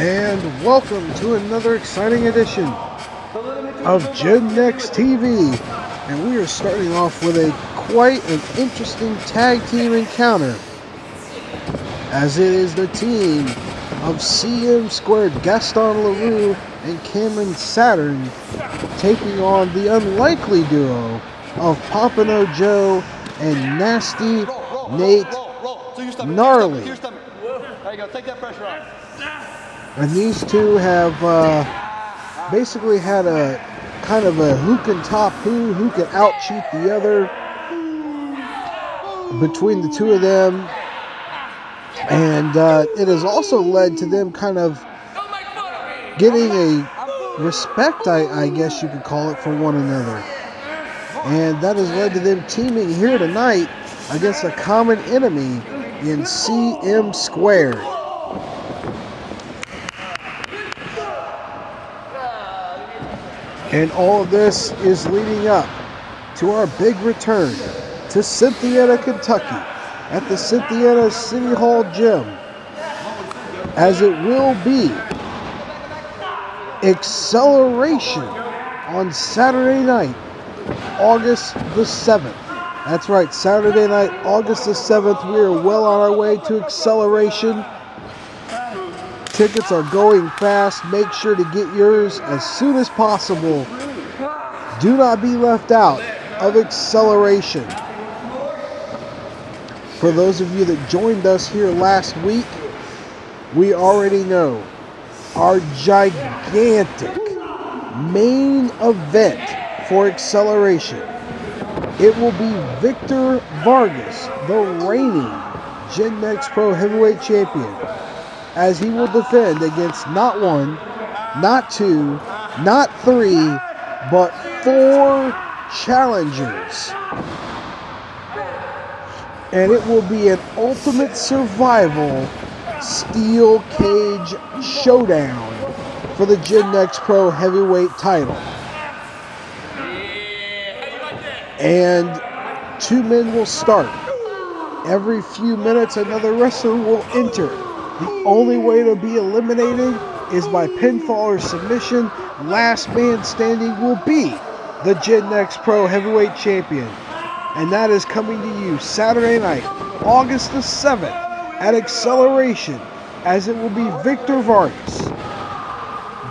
And welcome to another exciting edition of GenNext TV. And we are starting off with quite an interesting tag team encounter, as it is the team of CM Squared, Gaston LaRue, and Cameron Saturn taking on the unlikely duo of Pompano Joe and Nasty Nate Gnarly. There you go, take that pressure off. And these two have basically had a kind of a who can top who can out-cheat the other between the two of them. And it has also led to them kind of getting a respect, I guess you could call it, for one another. And that has led to them teaming here tonight against a common enemy in CM Squared. And all of this is leading up to our big return to Cynthiana, Kentucky, at the Cynthiana City Hall Gym, as it will be Acceleration on Saturday night, August the 7th. That's right, Saturday night, August the 7th. We are well on our way to Acceleration. Tickets are going fast. Make sure to get yours as soon as possible. Do not be left out of Acceleration. For those of you that joined us here last week, we already know our gigantic main event for Acceleration. It will be Victor Vargas, the reigning GenNext Pro Heavyweight Champion, as he will defend against not one, not two, not three, but 4 challengers. And it will be an ultimate survival steel cage showdown for the GenNext Pro Heavyweight title. And 2 men will start. Every few minutes, another wrestler will enter. The only way to be eliminated is by pinfall or submission. Last man standing will be the GenNext Pro Heavyweight Champion. And that is coming to you Saturday night, August the 7th, at Acceleration, as it will be Victor Vargas,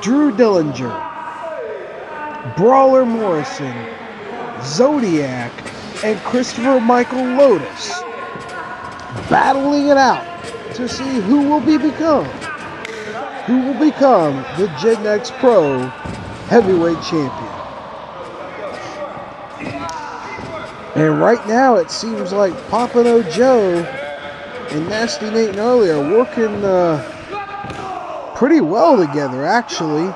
Drew Dillinger, Brawler Morrison, Zodiac, and Christopher Michael Lotus battling it out to see who will become the GenNext Pro Heavyweight Champion. And right now it seems like Pompano Joe and Nasty Nate Gnarly are working pretty well together, actually.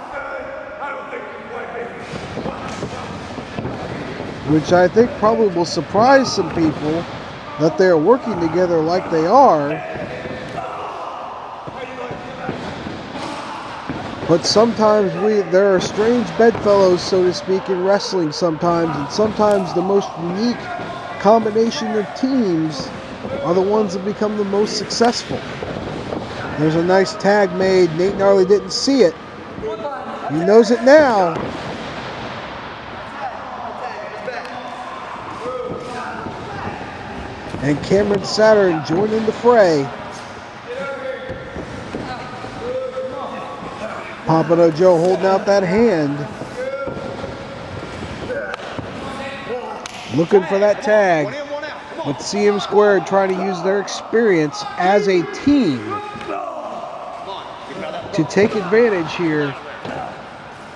Which I think probably will surprise some people, that they're working together like they are. But sometimes there are strange bedfellows, so to speak, in wrestling sometimes, and sometimes the most unique combination of teams are the ones that become the most successful. There's a nice tag made. Nate Gnarly didn't see it. He knows it now. And Cameron Saturn joining the fray. Pompano Joe holding out that hand. Looking for that tag. With CM Squared trying to use their experience as a team to take advantage here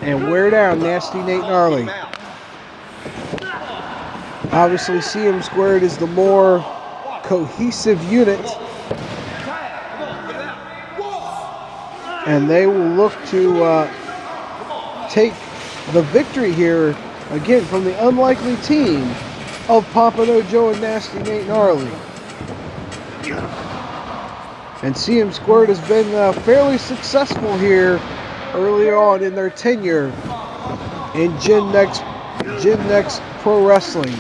and wear down Nasty Nate Gnarly. Obviously, CM Squared is the more cohesive unit, and they will look to take the victory here, again, from the unlikely team of Pompano Joe and Nasty Nate Gnarly. And CM Squared has been fairly successful here earlier on in their tenure in GenNext Pro Wrestling.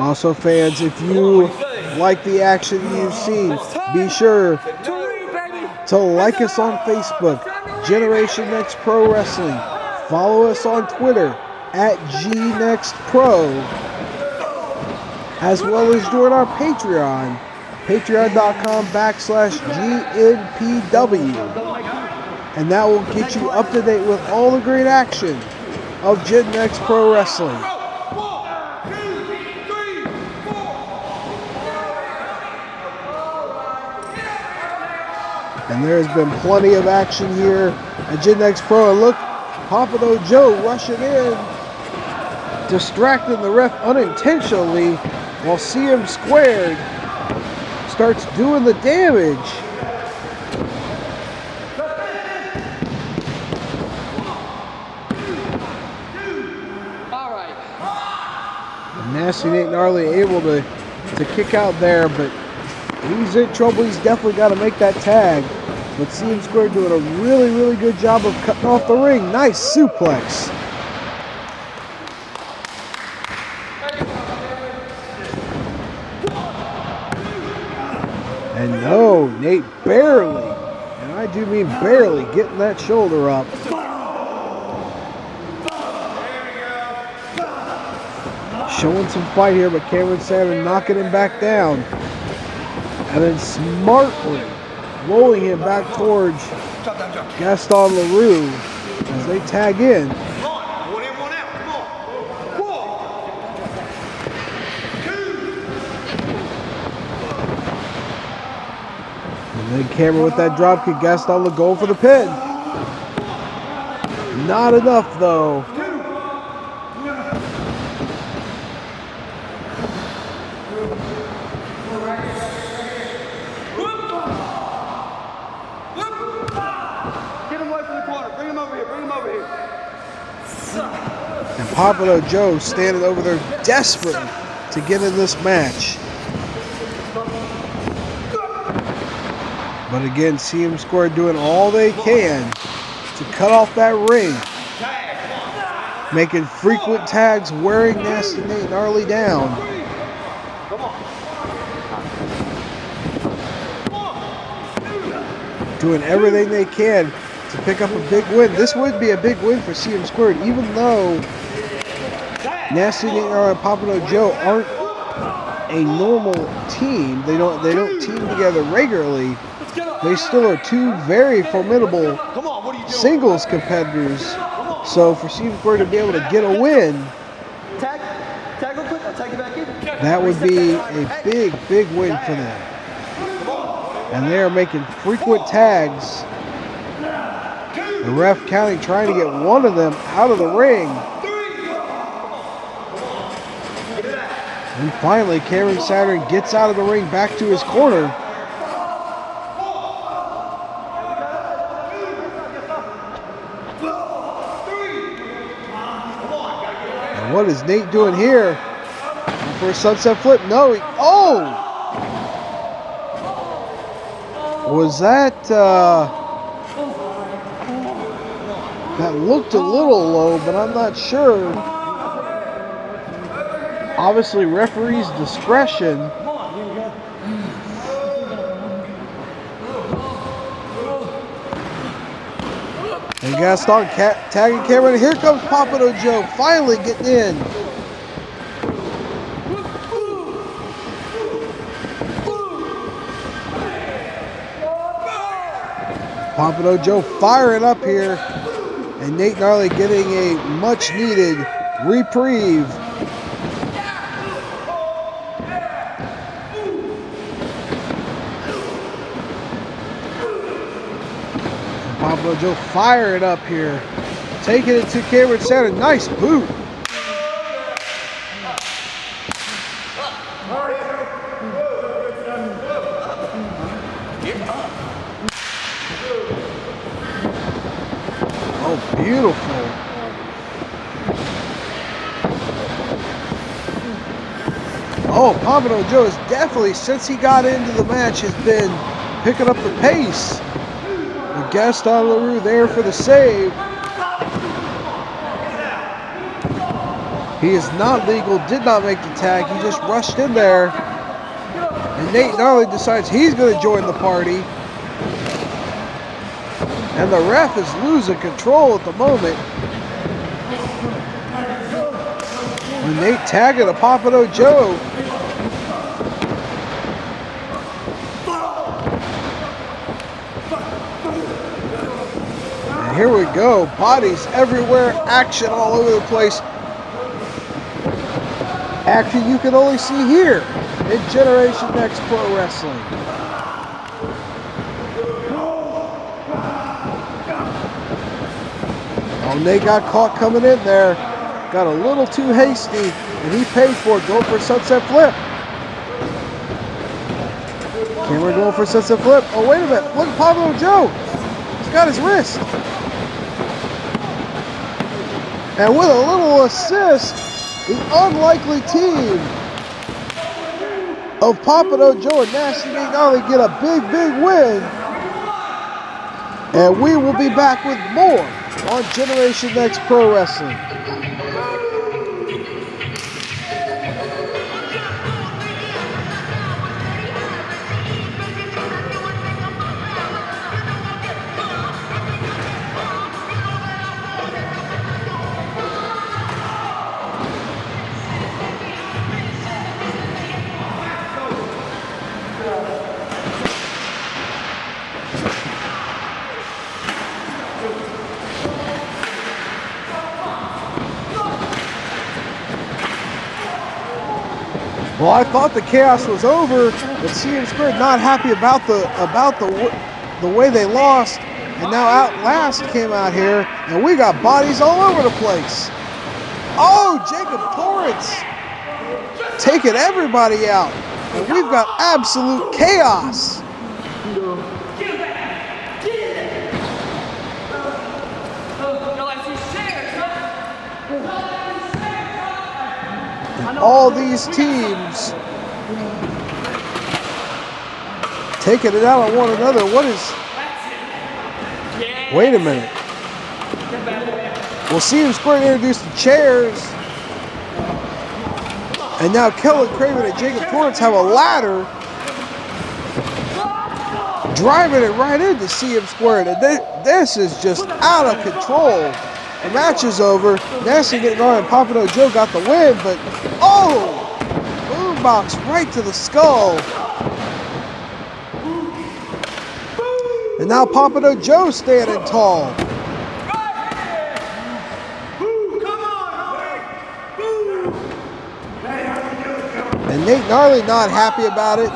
Also, fans, if you like the action you've seen, be sure to like us on Facebook, Generation Next Pro Wrestling. Follow us on Twitter at GNextPro, as well as join our Patreon, patreon.com/GNPW. And that will get you up to date with all the great action of Gen Next Pro Wrestling. And there's been plenty of action here at Gen Next Pro. And look, Pompano Joe rushing in, distracting the ref unintentionally, while CM Squared starts doing the damage. Nasty Nate Gnarly able to kick out there, but he's in trouble. He's definitely got to make that tag. But CM Squared doing a really, really good job of cutting off the ring. Nice suplex. And no, Nate barely, and I do mean barely, getting that shoulder up. Showing some fight here, but Cameron Saturn knocking him back down. And then smartly rolling him back towards Gaston LaRue as they tag in. And then Cameron with that dropkick, Gaston LaRue going for the pin. Not enough though. Pompano Joe standing over there desperate to get in this match. But again, CM Squared doing all they can to cut off that ring. Making frequent tags, wearing Nasty Nate Gnarly down. Doing everything they can to pick up a big win. This would be a big win for CM Squared, even though Nasty Nate Gnarly and Pompano Joe aren't a normal team. They don't team together regularly. They still are two very formidable singles competitors. So for CM Squared to be able to get a win, that would be a big, big win for them. And they are making frequent tags. The ref counting, trying to get one of them out of the ring. And finally, Cameron Saturn gets out of the ring back to his corner. And what is Nate doing here? For a sunset flip? No. Oh! Was that... that looked a little low, but I'm not sure. Obviously, referee's discretion. And Gaston tagging Cameron. Here comes Pompano Joe, finally getting in. Pompano Joe firing up here. And Nate Gnarly getting a much-needed reprieve. Pompano Joe firing up here. Taking it to Cameron Saturn. Nice boot. Oh, beautiful. Oh, Pompano Joe is definitely, since he got into the match, has been picking up the pace. And Gaston LaRue there for the save. He is not legal, did not make the tag. He just rushed in there. And Nate Gnarly decides he's going to join the party. And the ref is losing control at the moment. When Nate tagging a Papado Joe. And here we go. Bodies everywhere. Action all over the place. Action you can only see here in Generation Next Pro Wrestling. Oh, Nate got caught coming in there. Got a little too hasty, and he paid for it, going for a sunset flip. Cameron going for a sunset flip. Oh, wait a minute. Look at Papado Joe. He's got his wrist. And with a little assist, the unlikely team of Papado Joe and Nasty Nate Gnarly get a big, big win. And we will be back with more on Generation Next Pro Wrestling. Well, I thought the chaos was over, but CM Squared not happy about the way they lost, and now Outlast came out here, and we got bodies all over the place. Oh, Jacob Torrance taking everybody out, and we've got absolute chaos. All these teams taking it out on one another. What is... Wait a minute. We'll see him Squared introduce the chairs. And now Kellen Craven and Jacob Torrance have a ladder. Driving it right into CM Squared. And this is just out of control. The match is over. Nasty Nate Gnarly and Papado Joe got the win, but oh! Boombox right to the skull. And now Papado Joe standing tall. And Nate Gnarly not happy about it.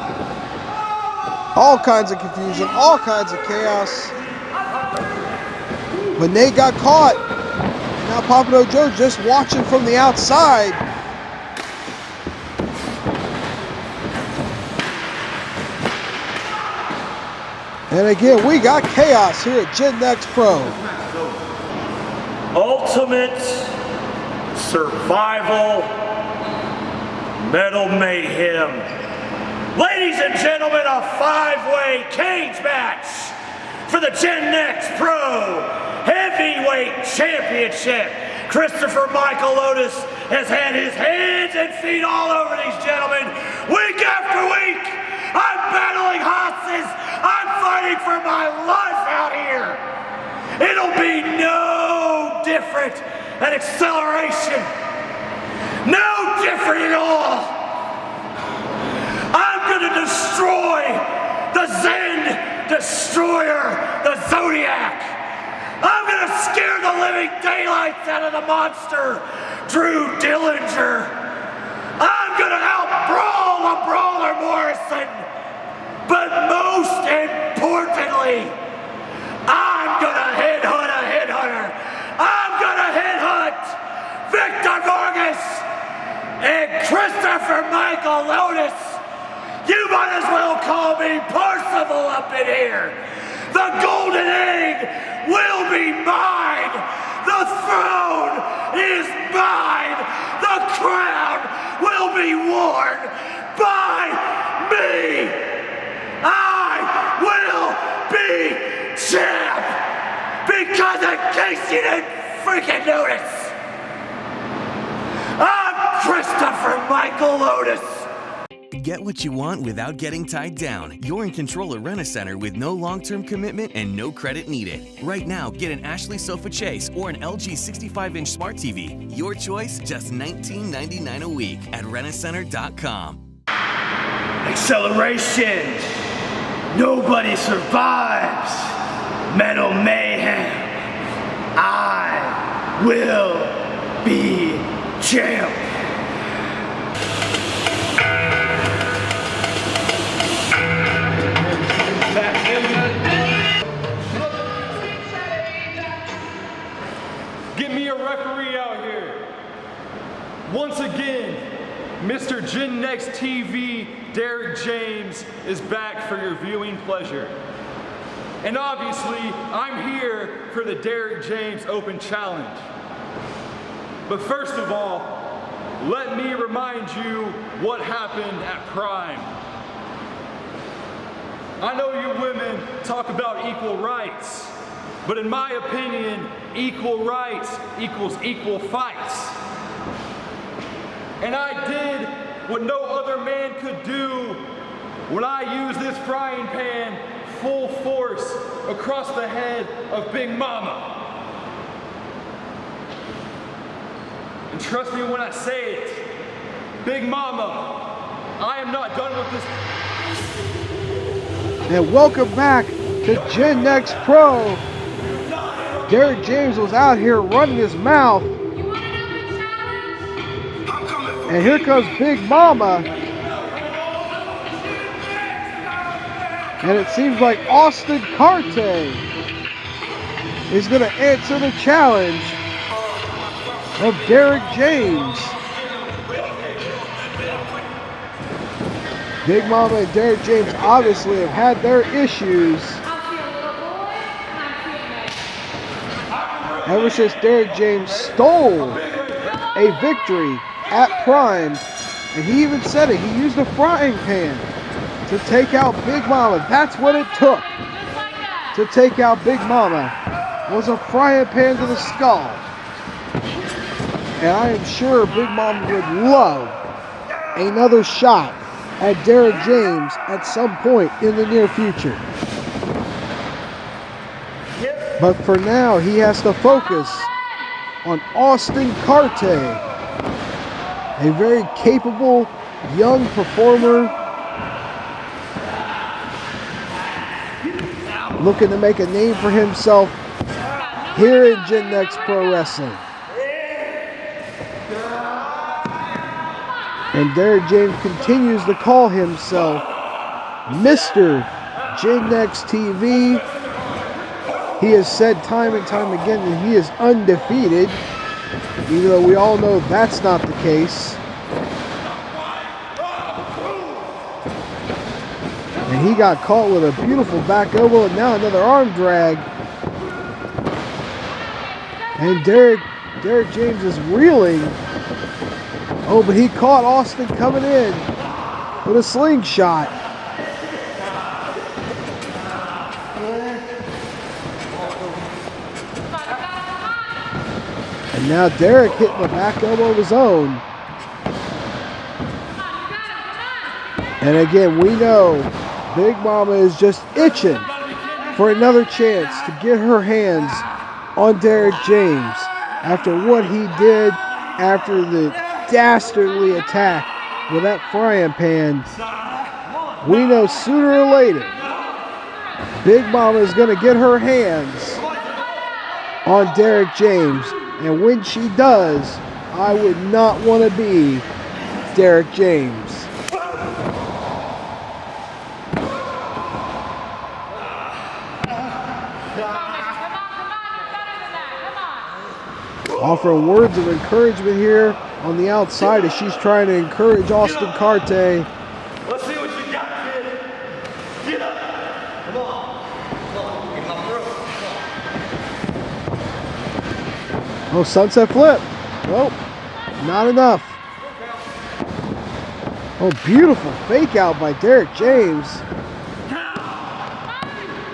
All kinds of confusion, all kinds of chaos. But Nate got caught. Now Papado Joe just watching from the outside. And again, we got chaos here at Gen Next Pro. Ultimate Survival Metal Mayhem. Ladies and gentlemen, a 5-way cage match for the Gen Next Pro Heavyweight Championship. Christopher Michael Otis has had his hands and feet all over these gentlemen week after week. I'm battling horses. I'm fighting for my life out here. It'll be no different at Acceleration. No different at all. I'm gonna destroy the Zen Destroyer, the Zodiac. I'm gonna scare the living daylights out of the monster, Drew Dillinger. I'm gonna out-brawl the Brawler Morrison. But most importantly, I'm gonna headhunt a headhunter. I'm gonna headhunt Victor Vargas and Christopher Michael Otis. You might as well call me Parzival up in here. The golden egg will be mine. The throne is mine. The crown will be worn by me. I will be champ. Because in case you didn't freaking notice, Christopher Michael Otis. Get what you want without getting tied down. You're in control at Rent-A-Center with no long-term commitment and no credit needed. Right now, get an Ashley Sofa Chase or an LG 65-inch Smart TV. Your choice, just $19.99 a week at rentacenter.com. Acceleration. Nobody survives. Metal mayhem. I will be champ. Get me a referee out here. Once again, Mr. Gen Next TV, Derek James, is back for your viewing pleasure. And obviously, I'm here for the Derek James Open Challenge. But first of all, let me remind you what happened at Prime. I know you women talk about equal rights, but in my opinion, equal rights equals equal fights. And I did what no other man could do when I used this frying pan full force across the head of Big Mama. And trust me when I say it, Big Mama, I am not done with this. And welcome back to Gen Next Pro. Derek James was out here running his mouth. And here comes Big Mama. And it seems like Austin Carte is going to answer the challenge of Derek James. Big Mama and Derek James obviously have had their issues ever since Derek James stole a victory at Prime. And he even said it, he used a frying pan to take out Big Mama. That's what it took to take out Big Mama, was a frying pan to the skull. And I am sure Big Mama would love another shot at Derek James at some point in the near future. But for now, he has to focus on Austin Carte, a very capable young performer looking to make a name for himself here in Gen Next Pro Wrestling. And Derek James continues to call himself Mr. Gen Next TV. He has said time and time again that he is undefeated, even though we all know that's not the case. And he got caught with a beautiful back elbow and now another arm drag. And Derek James is reeling. Oh, but he caught Austin coming in with a slingshot. And now Derek hitting the back elbow of his own. And again, we know Big Mama is just itching for another chance to get her hands on Derek James after what he did after the dastardly attack with that frying pan. We know sooner or later Big Mama is going to get her hands on Derek James, and when she does, I would not want to be Derek James. Offering words of encouragement here on the outside as she's trying to encourage Austin Carte. Let's see what you got, kid. Get up. Come on. Come on. Get my throat. Oh, sunset flip. Nope, not enough. Oh, beautiful fake out by Derek James.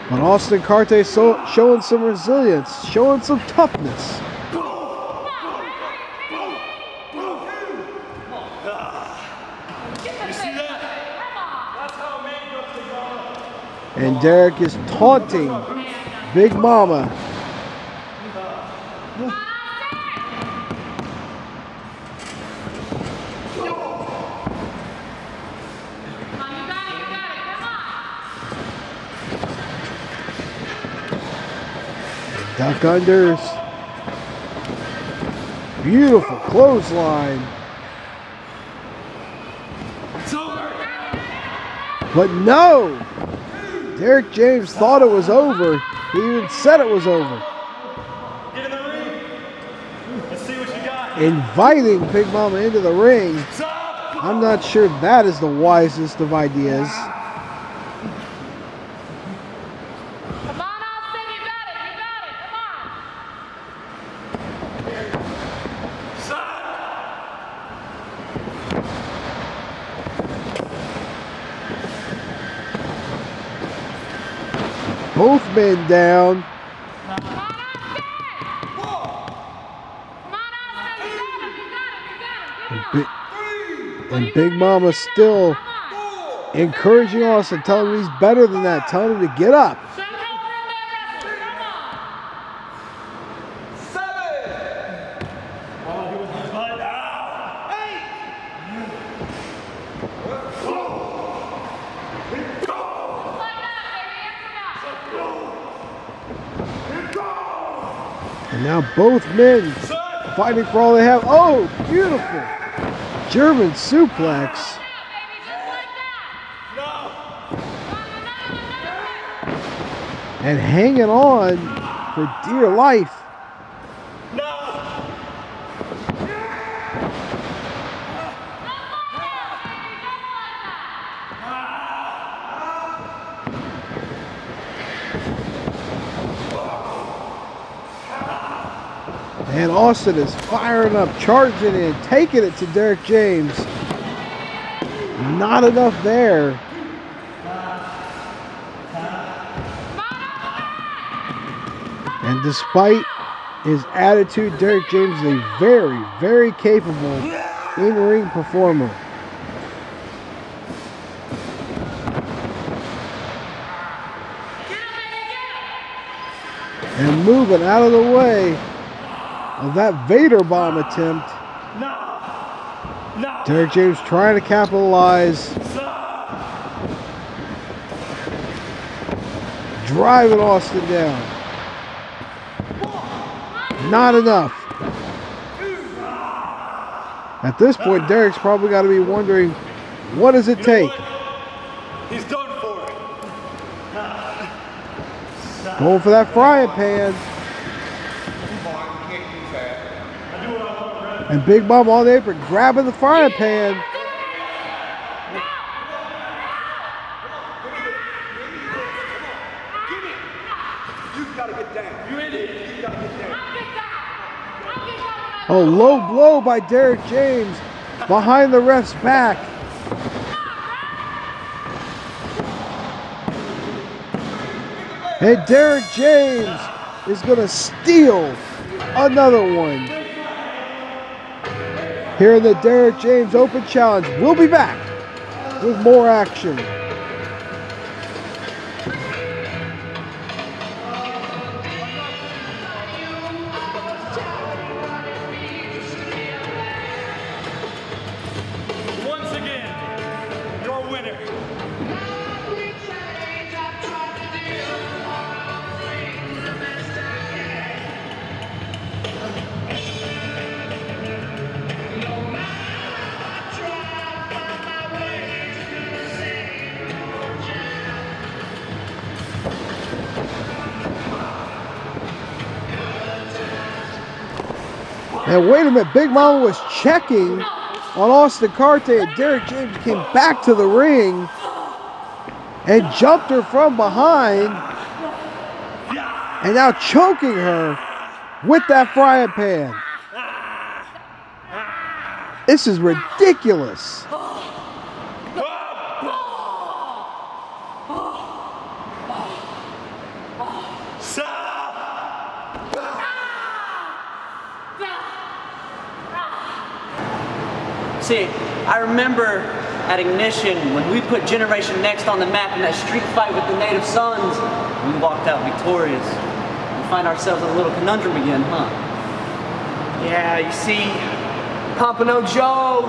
But Austin Carte showing some resilience, showing some toughness. You see that? That's how a man goes to God. And Derek is taunting Big Mama. Duck unders. Beautiful clothesline. It's over. But no! Derek James thought it was over. He even said it was over. Get in the ring. Let's see what you got. Inviting Big Mama into the ring. Stop. I'm not sure that is the wisest of ideas. Come on, Austin, you got it, come on. Stop. Both men down. Come on, Austin! Come on, Austin, you got it, And Big Mama still encouraging Austin, telling him he's better than that, telling him to get up. Show him how real man wrestles, come on. Like that, baby, come on. And now both men fighting for all they have. Oh, beautiful. German suplex. And hanging on for dear life. And Austin is firing up, charging in, taking it to Derek James. Not enough there. And despite his attitude, Derek James is a very, very capable in-ring performer. And moving out of the way of that Vader bomb attempt. Derek James trying to capitalize. Driving Austin down. Not enough. At this point, Derek's probably got to be wondering, what does it take? He's done for it. Going for that frying pan. And Big Mom on the apron grabbing the frying pan. You've got to get down. You idiot. You've got to get down. Oh, low blow by Derek James behind the ref's back. And Derek James is going to steal another one. Here in the Derek James Open Challenge. We'll be back with more action. Once again, your winner. And wait a minute, Big Mama was checking on Austin Carte, and Derek James came back to the ring and jumped her from behind, and now choking her with that frying pan. This is ridiculous. See, I remember at Ignition, when we put Generation Next on the map in that street fight with the Native Sons, we walked out victorious. We find ourselves in a little conundrum again, huh? Yeah, you see, Pompano Joe,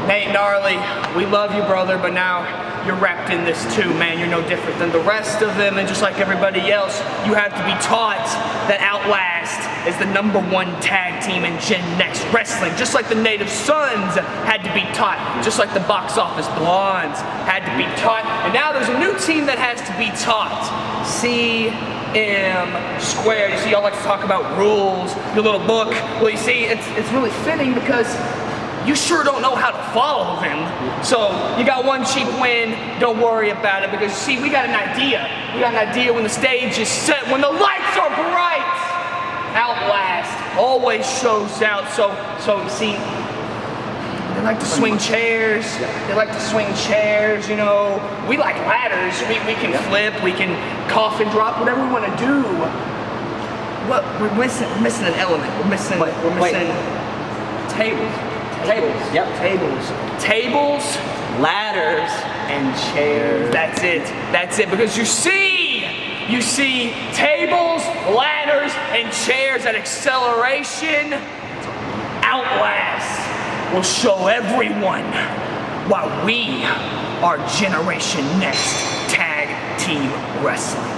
Nate Gnarly, we love you, brother, but now you're wrapped in this too, man. You're no different than the rest of them, and just like everybody else, you have to be taught that Outlast is the #1 tag team in Gen Next Wrestling, just like the Native Sons had to be taught, just like the Box Office Blondes had to be taught, and now there's a new team that has to be taught. CM Squared. You see, y'all like to talk about rules, your little book. Well, you see, it's really fitting because you sure don't know how to follow them. So you got one cheap win, don't worry about it, because see, we got an idea. We got an idea when the stage is set, when the lights are bright. Outlast always shows out. So you see, they like to swing chairs. They like to swing chairs, you know. We like ladders. We can flip, we can coffin drop, whatever we want to do. What we're missing an element. We're missing Tables. Yep. Tables, ladders, and chairs. That's it. Because you see, tables, ladders, and chairs at Acceleration. Outlast will show everyone why we are Generation Next Tag Team Wrestling.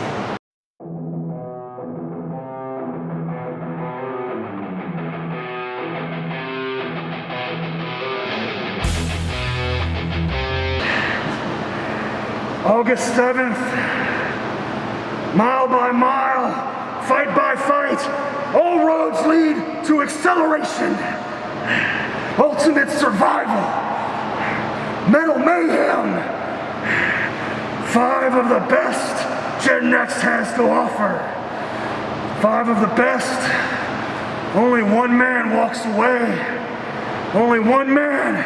August 7th, mile by mile, fight by fight, all roads lead to Acceleration. Ultimate survival, metal mayhem. 5 of the best Gen Next has to offer. 5 of the best. Only one man walks away. Only one man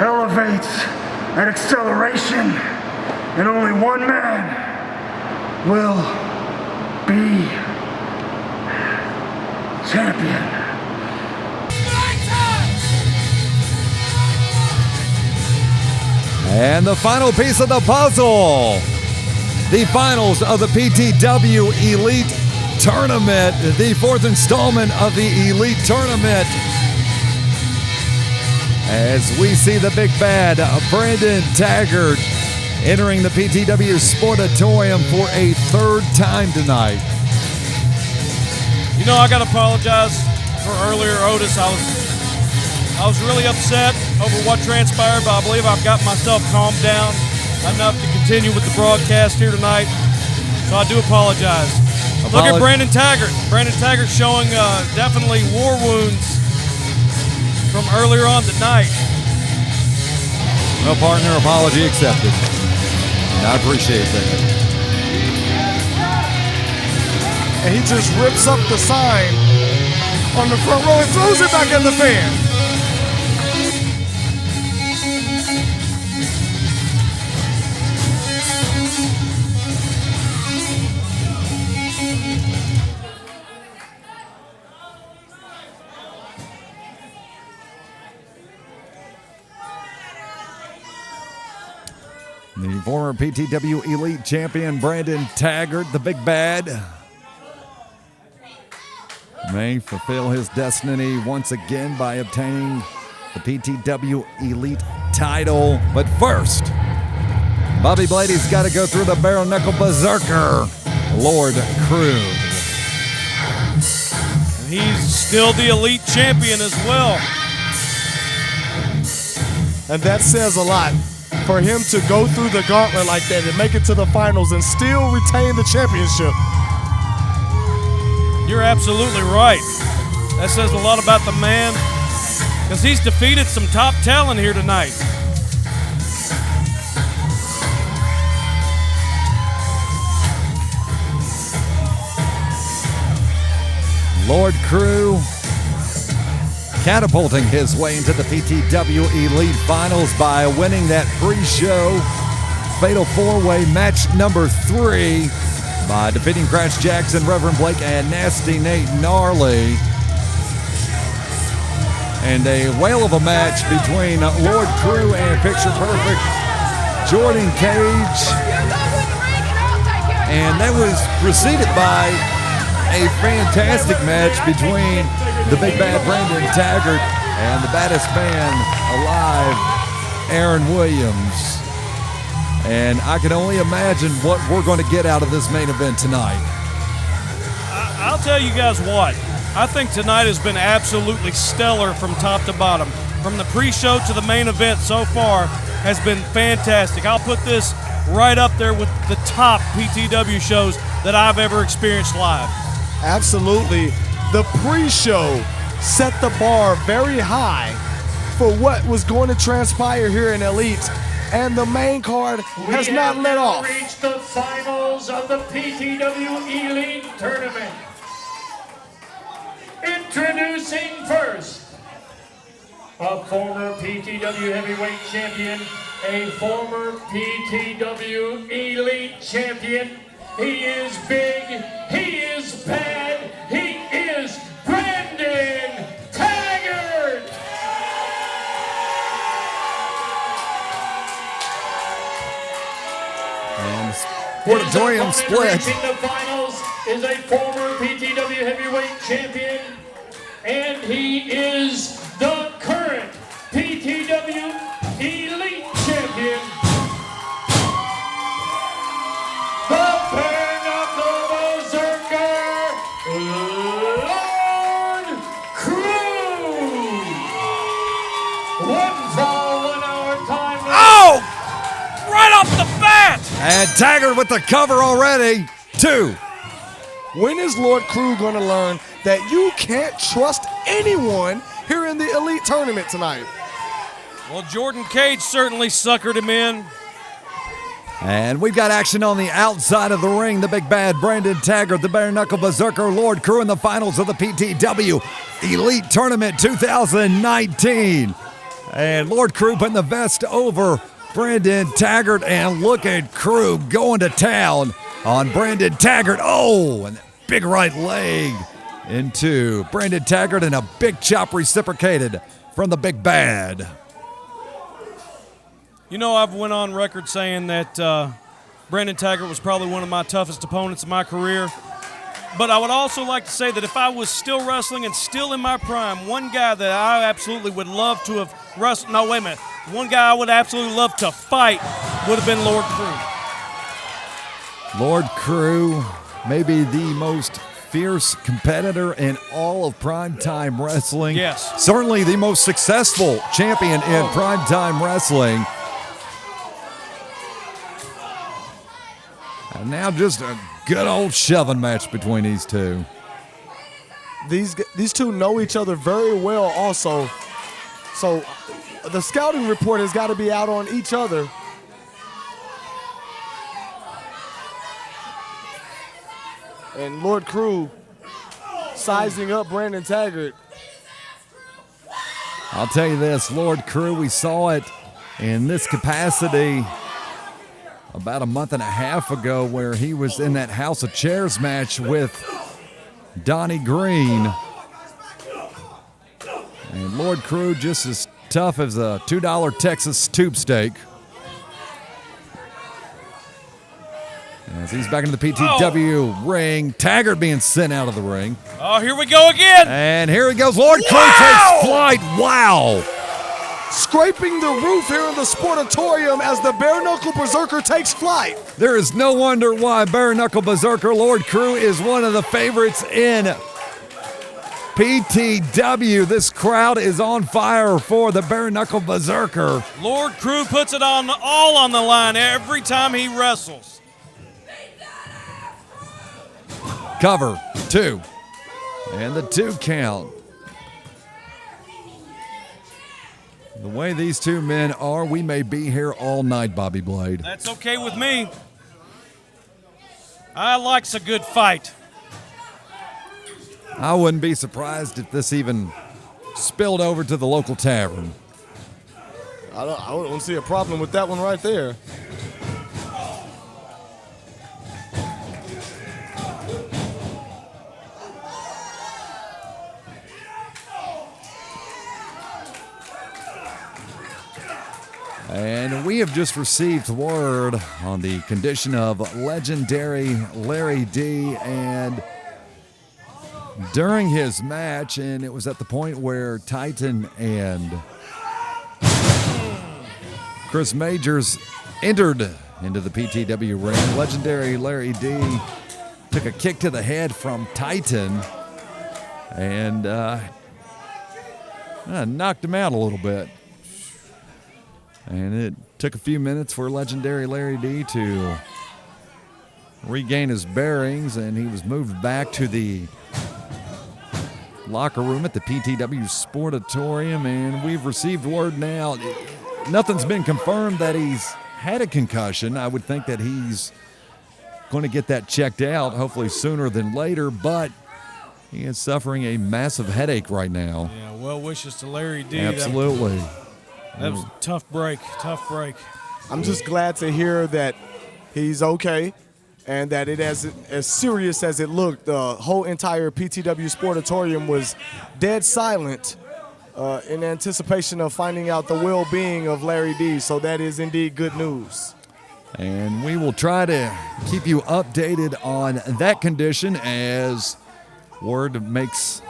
elevates at Acceleration, and only one man will be champion. And the final piece of the puzzle, the finals of the PTW Elite Tournament, the 4th installment of the Elite Tournament. As we see the big bad Brandon Taggart entering the PTW Sportatorium for a 3rd time tonight. You know, I gotta apologize for earlier, Otis. I was really upset over what transpired, but I believe I've got myself calmed down enough to continue with the broadcast here tonight. So I do apologize. Look at Brandon Taggart. Brandon Taggart showing definitely war wounds from earlier on tonight. Well, partner, apology accepted. I appreciate that. And he just rips up the sign on the front row and throws it back at the fan. The former PTW Elite Champion Brandon Taggart, the big bad, may fulfill his destiny once again by obtaining the PTW Elite title. But first, Bobby Blady's got to go through the Barrel Knuckle Berserker, Lord Crew. And he's still the Elite Champion as well. And that says a lot. For him to go through the gauntlet like that and make it to the finals and still retain the championship. You're absolutely right. That says a lot about the man, because he's defeated some top talent here tonight. Lord Crew catapulting his way into the PTW Elite Finals by winning that pre-show Fatal 4-Way match number 3 by defeating Crash Jackson, Reverend Blake, and Nasty Nate Gnarly. and a whale of a match between Lord Crew and Picture Perfect Jordan Cage. And that was preceded by a fantastic match between the big bad Brandon Taggart and the baddest man alive, Aaron Williams. And I can only imagine what we're going to get out of this main event tonight. I'll tell you guys what. I think tonight has been absolutely stellar from top to bottom. From the pre-show to the main event so far has been fantastic. I'll put this right up there with the top PTW shows that I've ever experienced live. Absolutely. The pre-show set the bar very high for what was going to transpire here in Elite, and the main card has not let off. We have reached the finals of the PTW Elite Tournament. Introducing first, a former PTW Heavyweight Champion, a former PTW Elite Champion. He is big, he is bad, he is Brandon Taggart! And auditorium split. Reaching the finals is a former PTW Heavyweight Champion, and he is the current PTW Elite Champion, the Bare Knuckle Berserker, Lord Crew. 1 fall, 1 hour time. Oh! Right off the bat! And Taggart with the cover already. 2. When is Lord Crew going to learn that you can't trust anyone here in the Elite Tournament tonight? Well, Jordan Cage certainly suckered him in. And we've got action on the outside of the ring. The big bad Brandon Taggart, the Bare Knuckle Berserker, Lord Crew in the finals of the PTW Elite Tournament 2019. And Lord Crew putting the vest over Brandon Taggart, and look at Crew going to town on Brandon Taggart. Oh, and that big right leg into Brandon Taggart, and a big chop reciprocated from the big bad. You know, I've went on record saying that Brandon Taggart was probably one of my toughest opponents in my career. But I would also like to say that if I was still wrestling and still in my prime, one guy that I absolutely would love to have wrestled, no, wait a minute, one guy I would absolutely love to fight would have been Lord Crew. Lord Crew, maybe the most fierce competitor in all of primetime wrestling. Yes. Certainly the most successful champion in primetime wrestling. And now just a good old shoving match between these two. These two know each other very well also. So the scouting report has got to be out on each other. And Lord Crew sizing up Brandon Taggart. I'll tell you this, Lord Crew, we saw it in this capacity about a month and a half ago where he was in that House of Chairs match with Donnie Green. And Lord Crew just as tough as a $2 Texas tube steak. As he's back into the PTW ring, Taggart being sent out of the ring. Oh, here we go again. And here he goes. Lord Crew takes flight. Wow. Scraping the roof here in the Sportatorium as the Bare Knuckle Berserker takes flight. There is no wonder why Bare Knuckle Berserker Lord Crew is one of the favorites in PTW. This crowd is on fire for the Bare Knuckle Berserker. Lord Crew puts it all on the line every time he wrestles. Cover 2. And the 2 count. The way these two men are, we may be here all night, Bobby Blade. That's okay with me. I likes a good fight. I wouldn't be surprised if this even spilled over to the local tavern. I don't see a problem with that one right there. And we have just received word on the condition of legendary Larry D. And during his match, and it was at the point where Titan and Chris Majors entered into the PTW ring, legendary Larry D. took a kick to the head from Titan and knocked him out a little bit. And it took a few minutes for legendary Larry D to regain his bearings, and he was moved back to the locker room at the PTW Sportatorium, and we've received word now. Nothing's been confirmed that he's had a concussion. I would think that he's going to get that checked out, hopefully sooner than later, but he is suffering a massive headache right now. Yeah, well wishes to Larry D. Absolutely. That was a tough break, I'm just glad to hear that he's okay and that it as serious as it looked. The whole entire PTW Sportatorium was dead silent in anticipation of finding out the well-being of Larry D. So that is indeed good news. And we will try to keep you updated on that condition as word makes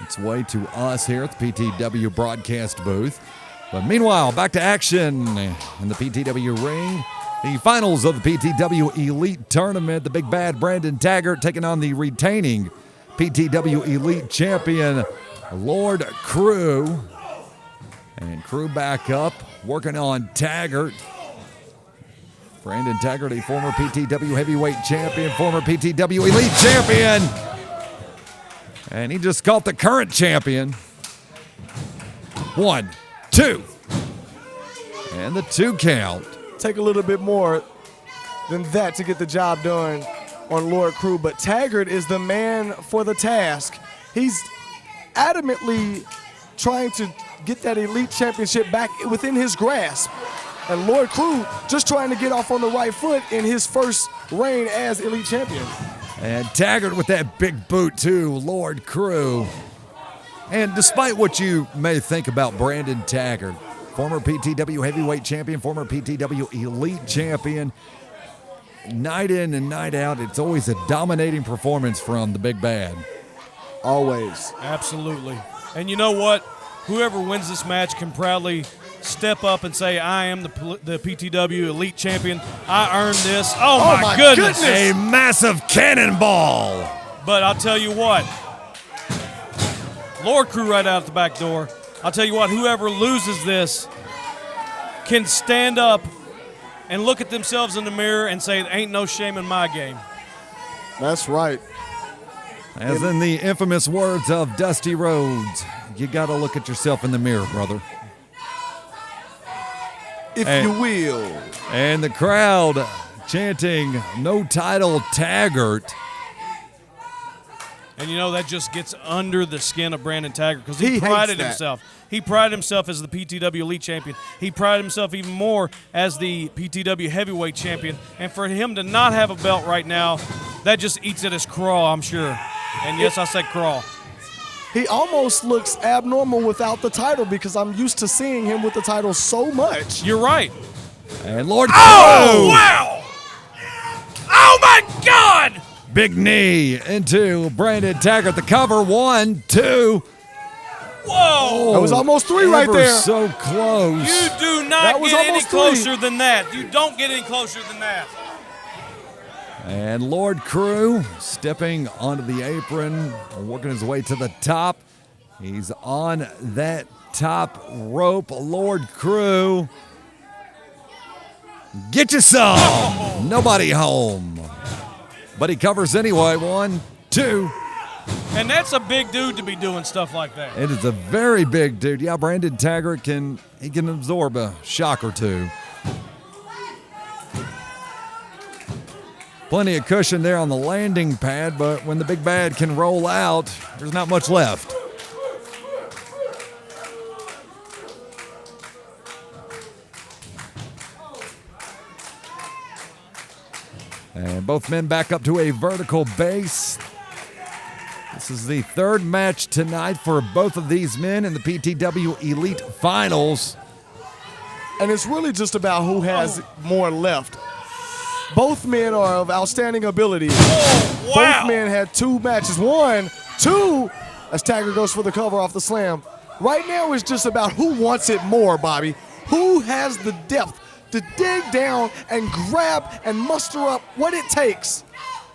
its way to us here at the PTW broadcast booth. But meanwhile, back to action in the PTW ring. The finals of the PTW Elite Tournament. The big bad Brandon Taggart taking on the retaining PTW Elite Champion, Lord Crew. And Crew back up, working on Taggart. Brandon Taggart, a former PTW Heavyweight Champion, former PTW Elite Champion. And he just caught the current champion. 1, 2. And the 2 count. Take a little bit more than that to get the job done on Lord Crew, but Taggart is the man for the task. He's adamantly trying to get that Elite Championship back within his grasp. And Lord Crew just trying to get off on the right foot in his first reign as Elite Champion. And Taggart with that big boot too, Lord Crew. And despite what you may think about Brandon Taggart, former PTW Heavyweight Champion, former PTW Elite Champion, night in and night out, it's always a dominating performance from the big bad. Always. Absolutely. And you know what? Whoever wins this match can proudly step up and say, I am the PTW Elite Champion. I earned this. Oh my goodness. A massive cannonball. But I'll tell you what, Lord Crew right out the back door. I'll tell you what, whoever loses this can stand up and look at themselves in the mirror and say, ain't no shame in my game. That's right. As in the infamous words of Dusty Rhodes, you got to look at yourself in the mirror, brother. If you will. And the crowd chanting, no title Taggart. And you know, that just gets under the skin of Brandon Taggart because he prided himself. He prided himself as the PTW Elite Champion. He prided himself even more as the PTW Heavyweight Champion. And for him to not have a belt right now, that just eats at his craw, I'm sure. And yes, I said craw. He almost looks abnormal without the title because I'm used to seeing him with the title so much. You're right. And Lord Oh, wow! Oh, my God! Big knee into Brandon Taggart. The cover, 1, 2. Whoa! That was almost 3 right Ever there. so close. You do not get any closer than that. You don't get any closer than that. And Lord Crew stepping onto the apron, working his way to the top. He's on that top rope. Lord Crew, get you some. Nobody home. But he covers anyway. 1, 2. And that's a big dude to be doing stuff like that. It is a very big dude. Yeah, Brandon Taggart can absorb a shock or two. Plenty of cushion there on the landing pad, but when the big bad can roll out, there's not much left. And both men back up to a vertical base. This is the third match tonight for both of these men in the PTW Elite Finals. and it's really just about who has more left. Both men are of outstanding ability. Oh, wow. Both men had 2 matches. 1, 2, as Taggart goes for the cover off the slam. Right now it's just about who wants it more, Bobby. Who has the depth to dig down and grab and muster up what it takes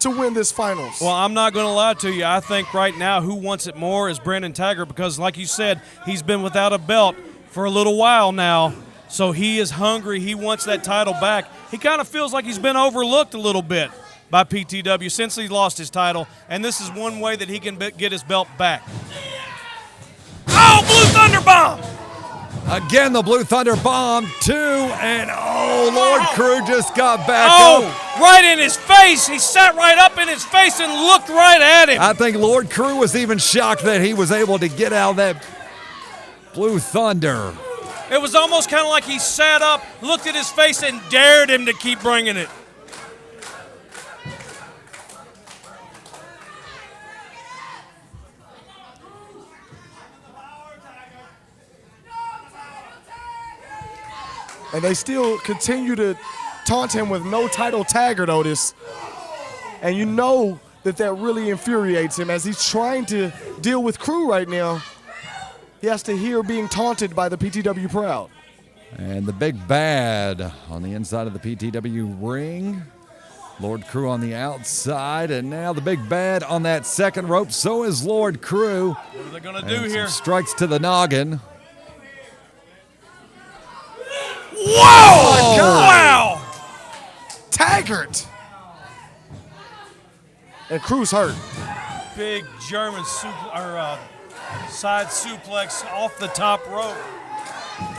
to win this finals. Well, I'm not going to lie to you. I think right now who wants it more is Brandon Taggart because, like you said, he's been without a belt for a little while now. So he is hungry. He wants that title back. He kind of feels like he's been overlooked a little bit by PTW since he lost his title, and this is one way that he can get his belt back. Oh, Blue Thunder Bomb! Again, the Blue Thunder Bomb, 2, and Lord Crew just got back up. Right in his face. He sat right up in his face and looked right at him. I think Lord Crew was even shocked that he was able to get out of that Blue Thunder. It was almost kind of like he sat up, looked at his face, and dared him to keep bringing it. And they still continue to taunt him with no title Taggart, Otis. And you know that really infuriates him as he's trying to deal with Crew right now. He has to hear being taunted by the PTW crowd. And the Big Bad on the inside of the PTW ring. Lord Crew on the outside, and now the Big Bad on that second rope. So is Lord Crew. What are they going to do And here? some strikes to the noggin. Whoa! Oh my God. Wow! Taggart! And Crew's hurt. Big German side suplex off the top rope.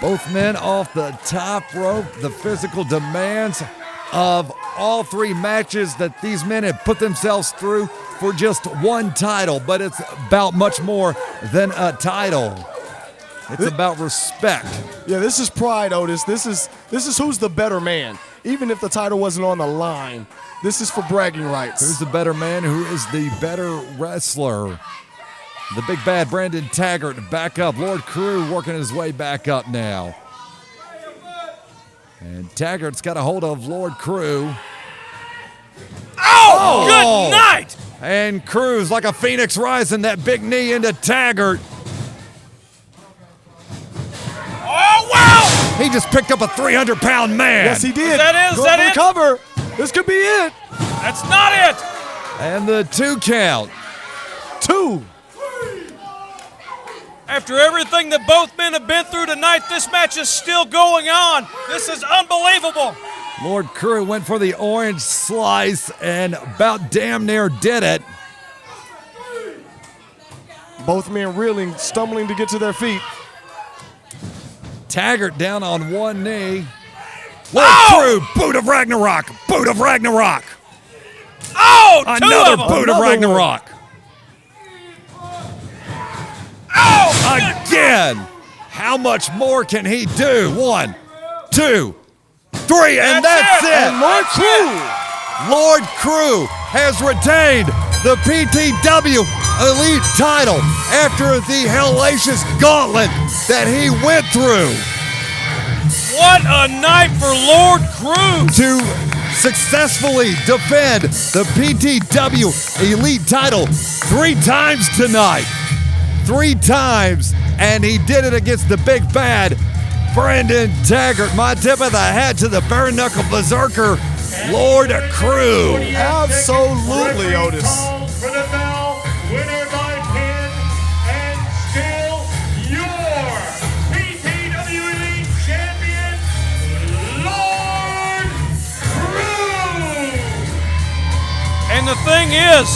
Both men off the top rope. The physical demands of all 3 matches that these men have put themselves through for just one title, but it's about much more than a title. It's about respect. Yeah, this is pride, Otis. This is who's the better man. Even if the title wasn't on the line, this is for bragging rights. Who's the better man? Who is the better wrestler? The Big Bad Brandon Taggart back up. Lord Crew working his way back up now. And Taggart's got a hold of Lord Crew. Oh, good night! And Crew's like a phoenix rising, that big knee into Taggart. Oh, wow! He just picked up a 300-pound man. Yes, he did. Is that it? Is that it? Cover. This could be it. That's not it. And the 2 count. 2. After everything that both men have been through tonight, this match is still going on. This is unbelievable. Lord Crew went for the orange slice and about damn near did it. Both men reeling, stumbling to get to their feet. Taggart down on one knee. Lord Crew, boot of Ragnarok, boot of Ragnarok. Oh, another boot of Ragnarok. Oh, again. How much more can he do? 1, 2, 3, and that's it. And Lord Crew. Lord Crew has retained the PTW Elite title after the hellacious gauntlet that he went through. What a night for Lord Crew. To successfully defend the PTW Elite title 3 times tonight. 3 times, and he did it against the Big Bad Brandon Taggart. My tip of the hat to the bare knuckle berserker, Lord Crew. Absolutely, Otis. For the bell, winner by pin, and still your PTW Elite Champion, Lord Crew. And the thing is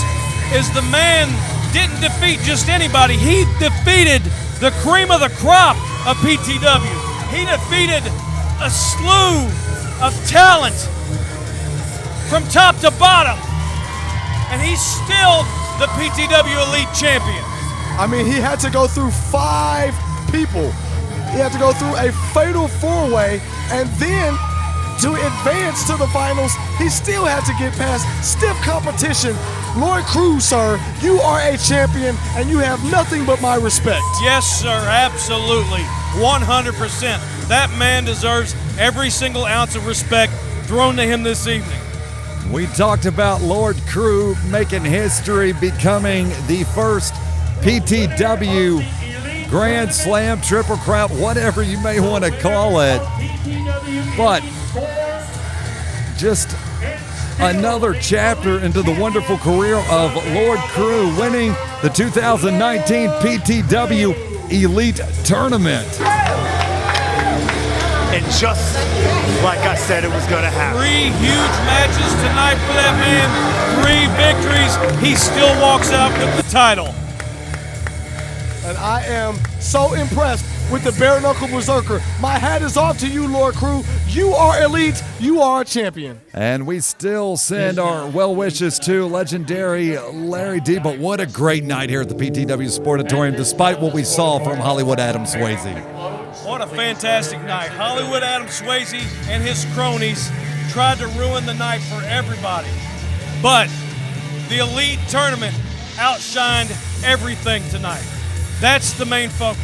the man didn't defeat just anybody. He defeated the cream of the crop of PTW. He defeated a slew of talent from top to bottom. And he's still the PTW Elite Champion. I mean, he had to go through 5 people. He had to go through a fatal 4-way, and then to advance to the finals, he still had to get past stiff competition Lloyd Cruz, sir, you are a champion, and you have nothing but my respect. Yes, sir, absolutely. 100%. That man deserves every single ounce of respect thrown to him this evening. We talked about Lord Crew making history, becoming the first PTW Grand Slam, Triple Crown, whatever you may want to call it. But just another chapter into the wonderful career of Lord Crew, winning the 2019 PTW Elite Tournament. And just like I said it was going to happen. 3 huge matches tonight for that man. 3 victories. He still walks out with the title. And I am so impressed with the bare knuckle berserker. My hat is off to you, Lord Crew. You are elite. You are a champion. And we still send our well wishes to legendary Larry D. But what a great night here at the PTW Sportatorium, despite what we saw from Hollywood Adam Swayze. What a fantastic night. Hollywood Adam Swayze and his cronies tried to ruin the night for everybody. But the Elite Tournament outshined everything tonight. That's the main focus.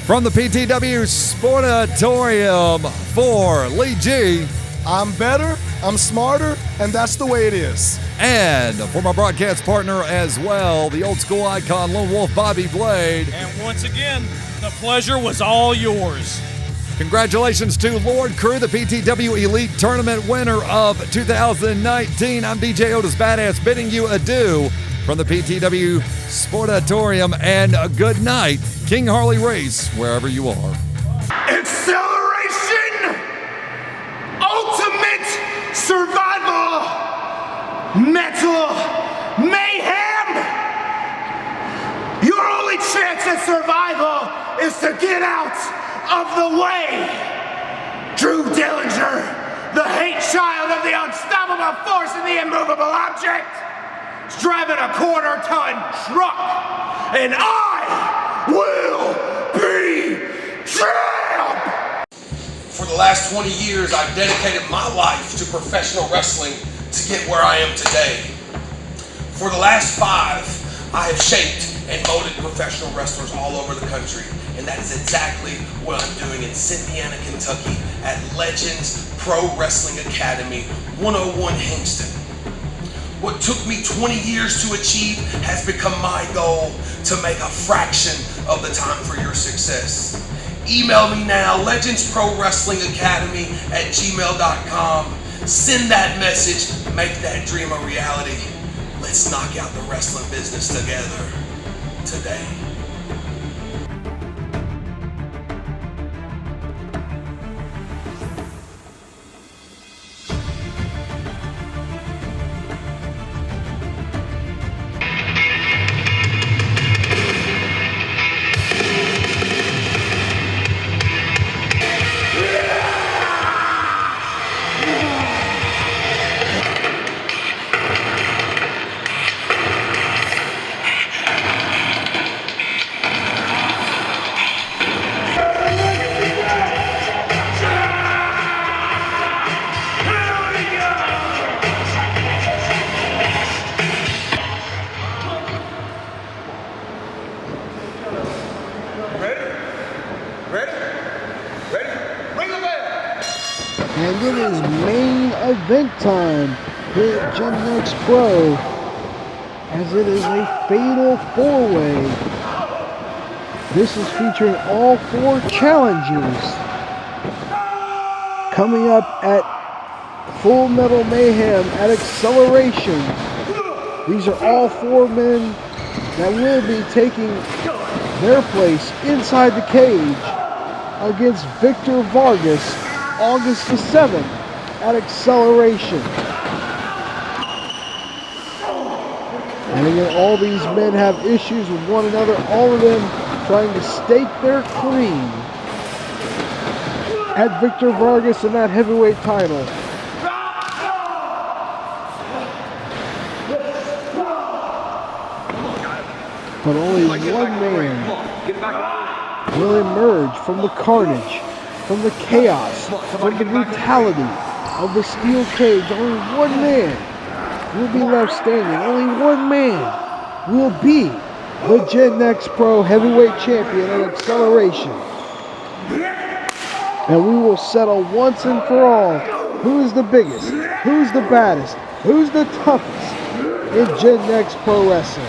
From the PTW Sportatorium for Lee G. I'm better, I'm smarter, and that's the way it is. And for my broadcast partner as well, the old school icon, Lone Wolf Bobby Blade. And once again, the pleasure was all yours. Congratulations to Lord Crew, the PTW Elite Tournament winner of 2019. I'm DJ Otis Badass bidding you adieu from the PTW Sportatorium, and a good night, King Harley Race, wherever you are. Acceleration! Ultimate survival! Metal mayhem! Your only chance at survival is to get out of the way! Drew Dillinger, the hate child of the unstoppable force and the immovable object, is driving a quarter-ton truck, and I will be champ! For the last 20 years, I've dedicated my life to professional wrestling to get where I am today. For the last 5, I have shaped and molded professional wrestlers all over the country, and that is exactly what I'm doing in Cynthiana, Kentucky at Legends Pro Wrestling Academy, 101 Hingston. What took me 20 years to achieve has become my goal to make a fraction of the time for your success. Email me now, legendsprowrestlingacademy@gmail.com. Send that message, make that dream a reality. Let's knock out the wrestling business together today. And it is main event time here at Gen Next Pro, as it is a fatal 4-way. This is featuring all 4 challengers coming up at Full Metal Mayhem at Acceleration. These are all 4 men that will be taking their place inside the cage against Victor Vargas August the 7th at Acceleration. And again, all these men have issues with one another, all of them trying to stake their claim at Victor Vargas and that heavyweight title. But only one man will emerge from the carnage, from the chaos, from the brutality of the steel cage. Only one man will be left standing. Only one man will be the Gen X Pro Heavyweight Champion at Acceleration. And we will settle once and for all who is the biggest, who's the baddest, who's the toughest in Gen X Pro Wrestling.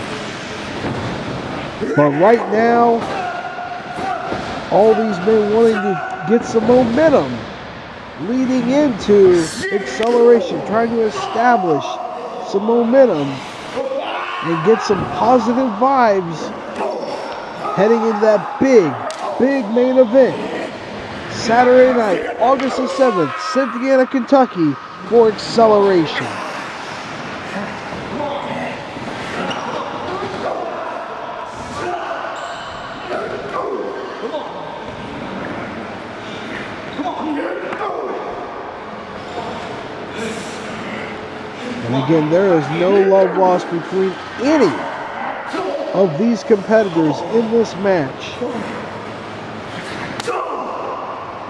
But right now, all these men wanting to get some momentum leading into Acceleration, trying to establish some momentum and get some positive vibes heading into that big main event. Saturday night, August the 7th, Cynthiana, Kentucky for Acceleration. And again, there is no love lost between any of these competitors in this match.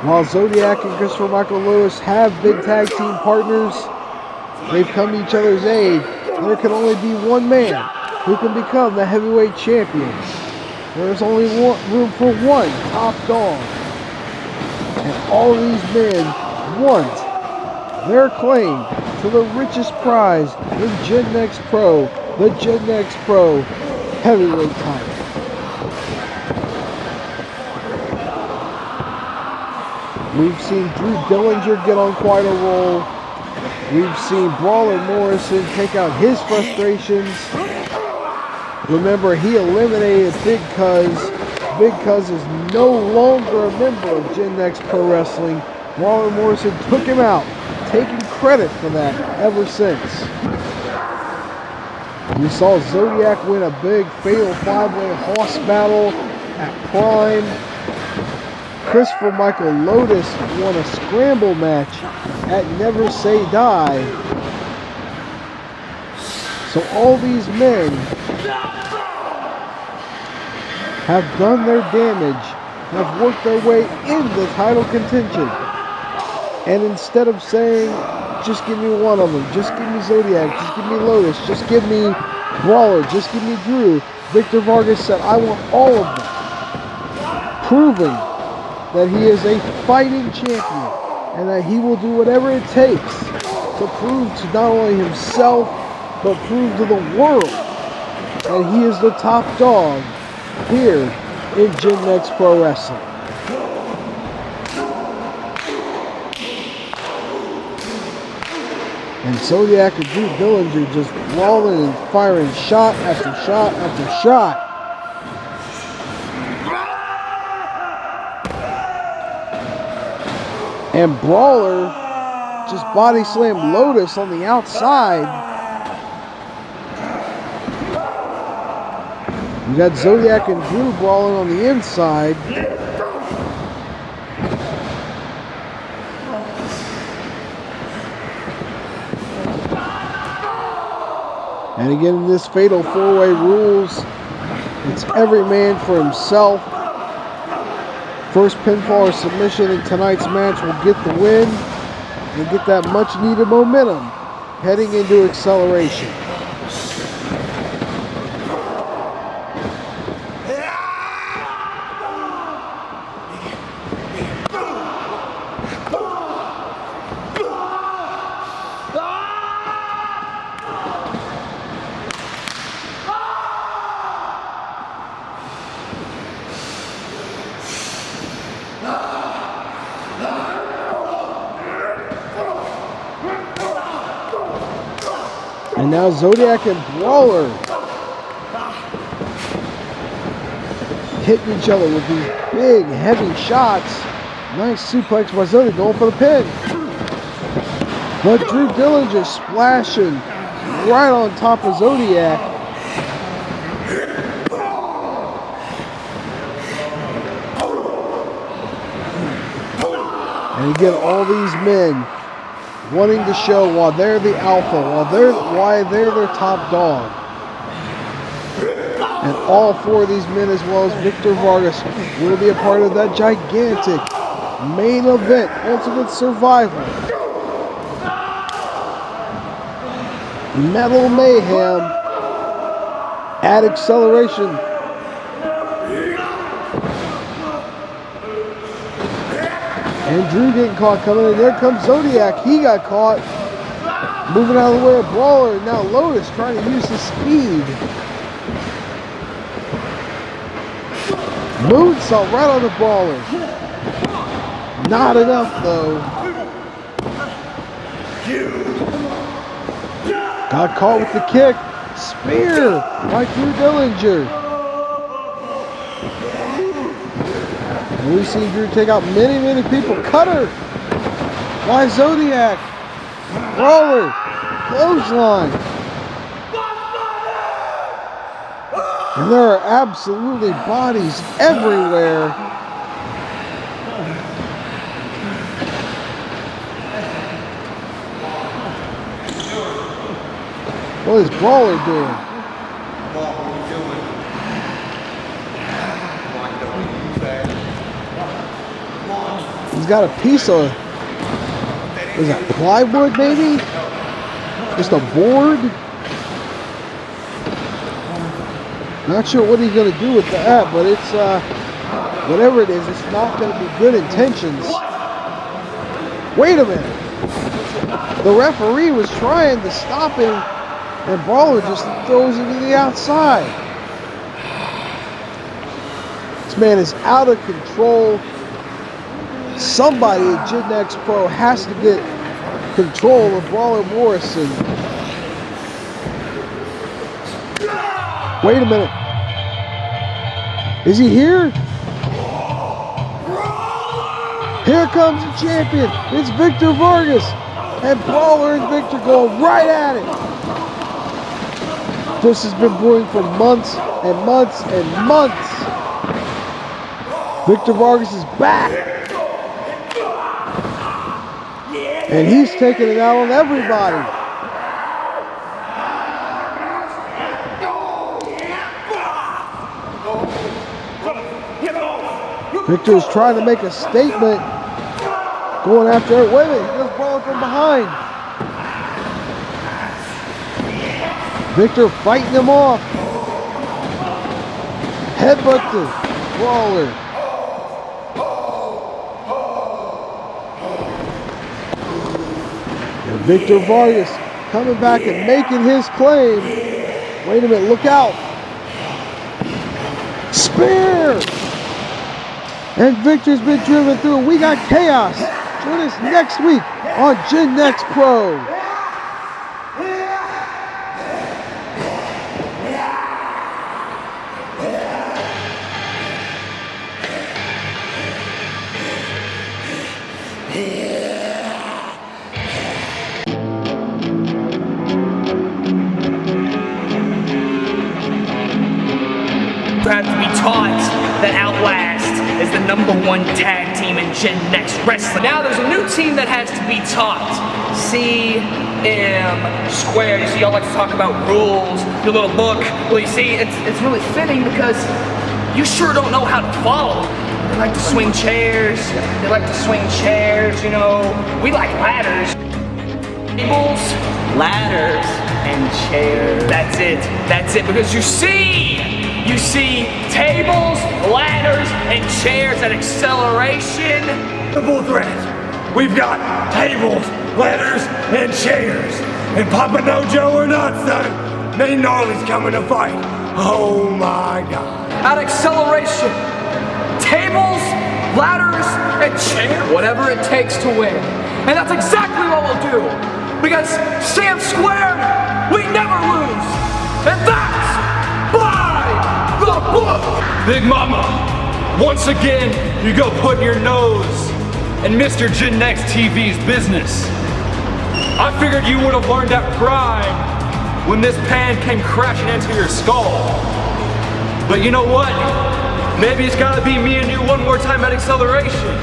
While Zodiac and Christopher Michael Lewis have been tag team partners, they've come to each other's aid. There can only be one man who can become the heavyweight champion. There's only room for one top dog. And all these men want their claim to the richest prize in Gen X Pro, the Gen X Pro Heavyweight title. We've seen Drew Dillinger get on quite a roll. We've seen Brawler Morrison take out his frustrations. Remember, he eliminated Big Cuz. Big Cuz is no longer a member of Gen X Pro Wrestling. Brawler Morrison took him out, taking credit for that ever since. We saw Zodiac win a big fatal 5-way horse battle at Prime. Christopher Michael Lotus won a scramble match at Never Say Die. So all these men have done their damage, have worked their way into title contention. And instead of saying, just give me one of them, just give me Zodiac, just give me Lotus, just give me Brawler, just give me Drew, Victor Vargas said, I want all of them. Proving that he is a fighting champion and that he will do whatever it takes to prove to not only himself, but prove to the world that he is the top dog here in Gen X Pro Wrestling. And Zodiac and Drew Dillinger just brawling and firing shot after shot after shot. And Brawler just body slammed Lotus on the outside. You got Zodiac and Drew brawling on the inside. And again, in this fatal 4-way rules, it's every man for himself. First pinfall or submission in tonight's match will get the win and get that much needed momentum heading into Acceleration. And now Zodiac and Brawler hitting each other with these big, heavy shots. Nice suplex by Zodiac going for the pin. But Drew Dillinger splashing right on top of Zodiac. And again, all these men wanting to show why they're the alpha, why they're their top dog. And all four of these men, as well as Victor Vargas, will be a part of that gigantic main event, Ultimate Survival. Metal Mayhem at Acceleration. And Drew getting caught coming in. There comes Zodiac. He got caught. Moving out of the way of Brawler. Now Lotus trying to use his speed. Moonsault right on the Brawler. Not enough though. Got caught with the kick. Spear by Drew Dillinger. And we've seen Drew take out many people. Cutter by Zodiac. Brawler. Clothesline. And there are absolutely bodies everywhere. What is Brawler doing? He's got a piece of, is that plywood maybe? Just a board? Not sure what he's going to do with that, but it's, whatever it is, it's not going to be good intentions. Wait a minute. The referee was trying to stop him, and Brawler just throws him to the outside. This man is out of control. Somebody at GenX Pro has to get control of Brawler Morrison. Wait a minute. Is he here? Here comes the champion. It's Victor Vargas. And Brawler and Victor going right at it. This has been brewing for months and months and months. Victor Vargas is back. And he's taking it out on everybody. Victor is trying to make a statement. Going after it. Wait a minute, he goes Brawler from behind. Victor fighting him off. Headbutt to Brawler. And Victor Vargas coming back and making his claim. Wait a minute, look out. Spear! And Victor's been driven through. We got chaos. Join us next week on GenX Pro. Proud to be taught that Outlast is the #1 tag team in GenX Wrestling. Now there's a new team that has to be taught. CM Square. You see, y'all like to talk about rules, your little book. Well, you see, it's really fitting because you sure don't know how to follow. They like to swing chairs. They like to swing chairs, you know. We like ladders. Tables, ladders, and chairs. That's it, because you see tables, ladders, and chairs at Acceleration. Triple threat. We've got tables, ladders, and chairs. And Papa Nojo or not, son, Nate Gnarly's coming to fight. Oh my God. At Acceleration, tables, ladders, and chairs. Whatever it takes to win. And that's exactly what we'll do. Because Sam Squared, we never lose. And that's by the book. Big Mama, once again, you go put your nose in Mr. GenX TV's business. I figured you would have learned that prime when this pan came crashing into your skull. But you know what? Maybe it's gotta be me and you one more time at Acceleration.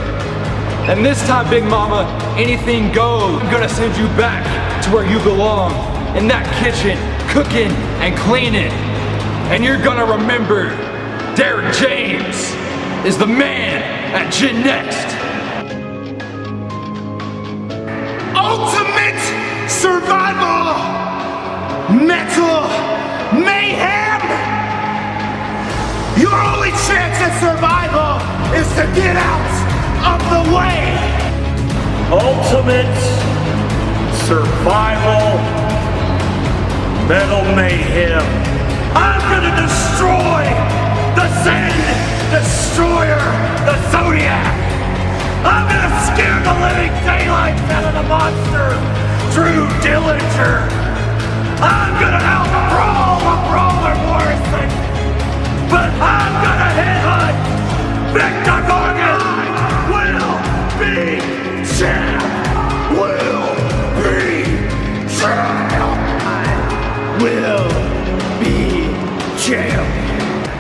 And this time, Big Mama, anything goes. I'm gonna send you back to where you belong, in that kitchen, cooking and cleaning. And you're gonna remember Derek James is the man at GenX. Ultimate Survival Metal Mayhem! Your only chance at survival is to get out of the way! Ultimate Survival Metal Mayhem. I'm gonna destroy the Zen Destroyer, the Zodiac! I'm gonna scare the living daylights out of the monster, Drew Dillinger! I'm gonna out-brawl a Brawler Morrison! But I'm gonna headhunt Victor Morgan! I will be champ! Will be champ! I will be champ!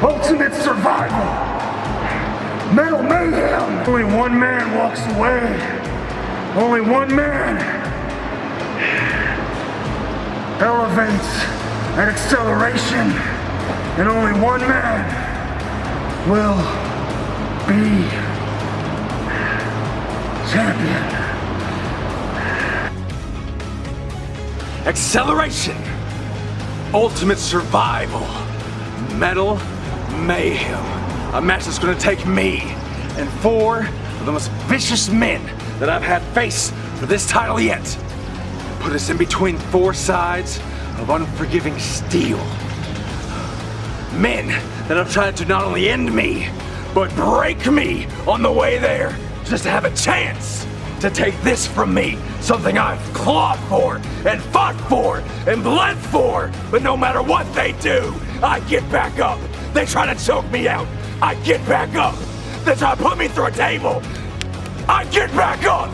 Ultimate Survival! Metal Mayhem! Only one man walks away. Only one man elevates at acceleration. And only one man will be champion. Acceleration. Ultimate Survival. Metal Mayhem. A match that's gonna take me and 4 of the most vicious men that I've had face for this title yet. Put us in between 4 sides of unforgiving steel. Men that have tried to not only end me, but break me on the way there, just to have a chance to take this from me. Something I've clawed for, and fought for, and bled for, but no matter what they do, I get back up. They try to choke me out, I get back up. They try to put me through a table, I get back up.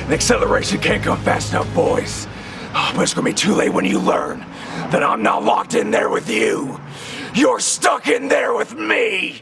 The acceleration can't come fast enough, boys. But it's gonna be too late when you learn that I'm not locked in there with you. You're stuck in there with me.